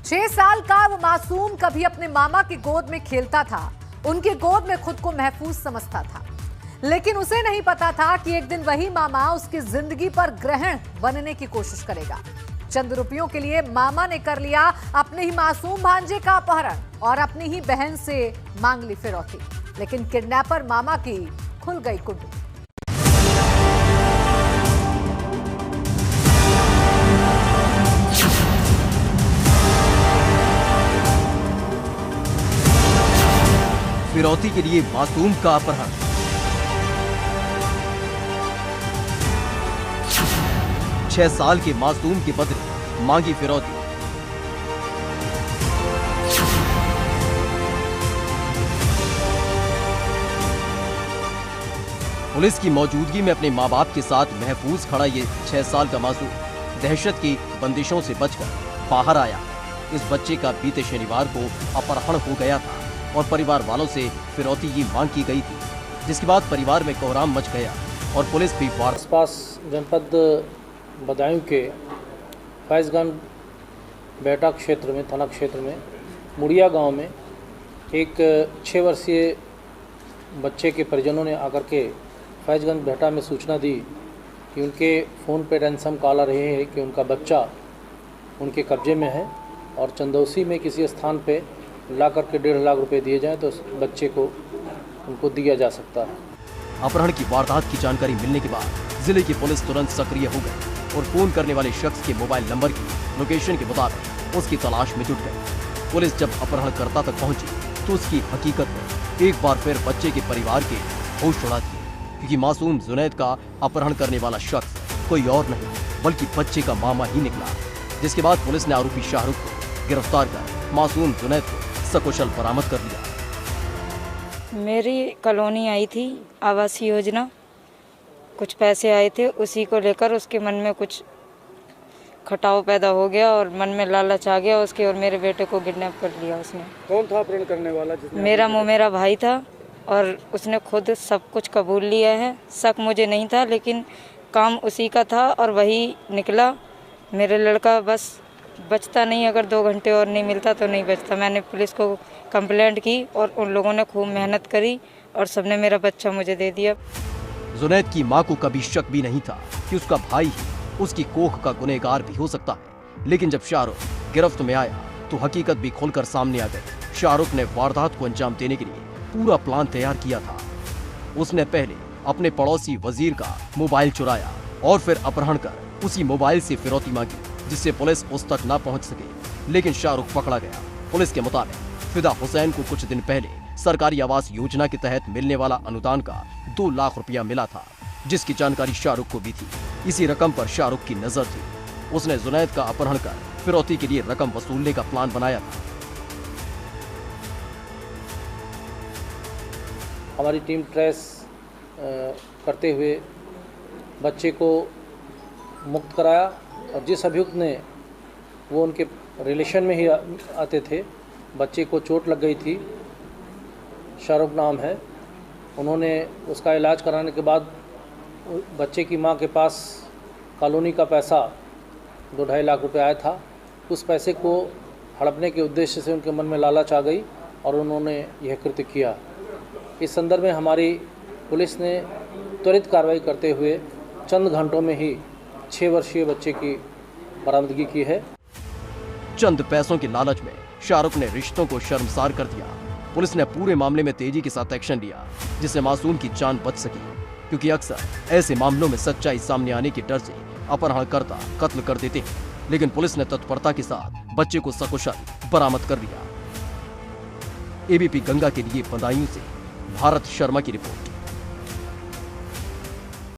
6 साल का वो मासूम कभी अपने मामा की गोद में खेलता था, उनकी गोद में खुद को महफूज समझता था, लेकिन उसे नहीं पता था कि एक दिन वही मामा उसकी जिंदगी पर ग्रहण बनने की कोशिश करेगा। चंद रुपयों के लिए मामा ने कर लिया अपने ही मासूम भांजे का अपहरण और अपनी ही बहन से मांग ली फिरौती, लेकिन किडनैपर मामा की खुल गई कुंडली। फिरौती के लिए मासूम का अपहरण। छह साल के मासूम के बदले मांगी फिरौती। पुलिस की मौजूदगी में अपने मां बाप के साथ महफूज खड़ा ये 6 साल का मासूम दहशत की बंदिशों से बचकर बाहर आया। इस बच्चे का बीते शनिवार को अपहरण हो गया था और परिवार वालों से फिरौती की मांग की गई थी, जिसके बाद परिवार में कोहराम मच गया और पुलिस भी आसपास जनपद बदायूं के फैजगंज बेटा क्षेत्र में, थाना क्षेत्र में मुड़िया गांव में एक 6 वर्षीय बच्चे के परिजनों ने आकर के फैजगंज बेटा में सूचना दी कि उनके फ़ोन पे रैंसम कॉल आ रहे हैं कि उनका बच्चा उनके कब्जे में है और चंदौसी में किसी स्थान पे ला करके 1.5 लाख रुपए दिए जाएं तो उस बच्चे को उनको दिया जा सकता है। अपहरण की वारदात की जानकारी मिलने के बाद जिले की पुलिस तुरंत सक्रिय हो गई और फोन करने वाले शख्स के मोबाइल नंबर की लोकेशन के मुताबिक उसकी तलाश में जुट गई। पुलिस जब अपहरणकर्ता तक पहुंची तो उसकी हकीकत में एक बार फिर बच्चे के परिवार के होश उड़ा दिए, क्योंकि मासूम जुनैद का अपहरण करने वाला शख्स कोई और नहीं बल्कि बच्चे का मामा ही निकला। जिसके बाद पुलिस ने आरोपी शाहरुख को गिरफ्तार कर मासूम जुनैद को सकुशल बरामद कर लिया। मेरी कॉलोनी आई थी आवासीय योजना, कुछ पैसे आए थे, उसी को लेकर उसके मन में कुछ खटाव पैदा हो गया और मन में लालच आ गया उसके, और मेरे बेटे को किडनैप कर लिया उसने। कौन था अपहरण करने वाला? मेरा भाई था और उसने खुद सब कुछ कबूल लिया है। शक मुझे नहीं था, लेकिन काम उसी का था और वही निकला। मेरे लड़का बस बचता नहीं, अगर 2 घंटे और नहीं मिलता तो नहीं बचता। मैंने पुलिस को कंप्लेंट की और उन लोगों ने खूब मेहनत करी और सबने मेरा बच्चा मुझे दे दिया। जुनैद की मां को कभी शक भी नहीं था कि उसका भाई ही उसकी कोख का गुनहगार भी हो सकता है, लेकिन जब शाहरुख गिरफ्त में आया तो हकीकत भी खुलकर सामने आ गई। शाहरुख ने वारदात को अंजाम देने के लिए पूरा प्लान तैयार किया था। उसने पहले अपने पड़ोसी वजीर का मोबाइल चुराया और फिर अपहरण कर उसी मोबाइल से फिरौती मांगी, जिससे पुलिस उस तक ना पहुंच सके। लेकिन शाहरुख पकड़ा गया। पुलिस के मुताबिक फिदा हुसैन को कुछ दिन पहले सरकारी आवास योजना के तहत मिलने वाला अनुदान का 2 लाख रुपया मिला था, जिसकी जानकारी शाहरुख को भी थी। इसी रकम पर शाहरुख की नजर थी। उसने जुनैद का अपहरण कर फिरौती के लिए रकम वसूलने का प्लान बनाया था। हमारी टीम ट्रेस करते हुए बच्चे को मुक्त कराया और जिस अभियुक्त ने, वो उनके रिलेशन में ही आते थे, बच्चे को चोट लग गई थी, शाहरुख नाम है, उन्होंने उसका इलाज कराने के बाद बच्चे की मां के पास कॉलोनी का पैसा 2-2.5 लाख रुपए आया था। उस पैसे को हड़पने के उद्देश्य से उनके मन में लालच आ गई और उन्होंने यह कृत्य किया। इस संदर्भ में हमारी पुलिस ने त्वरित कार्रवाई करते हुए चंद घंटों में ही 6 वर्षीय बच्चे की बरामदगी की है। चंद पैसों के लालच में शाहरुख ने रिश्तों को शर्मसार कर दिया। पुलिस ने पूरे मामले में तेजी के साथ एक्शन लिया, जिससे मासूम की जान बच सकी, क्योंकि अक्सर ऐसे मामलों में सच्चाई सामने आने के डर से अपहरणकर्ता कत्ल कर देते हैं। लेकिन पुलिस ने तत्परता के साथ बच्चे को सकुशल बरामद कर लिया। एबीपी गंगा के लिए बदायूं से भारत शर्मा की रिपोर्ट।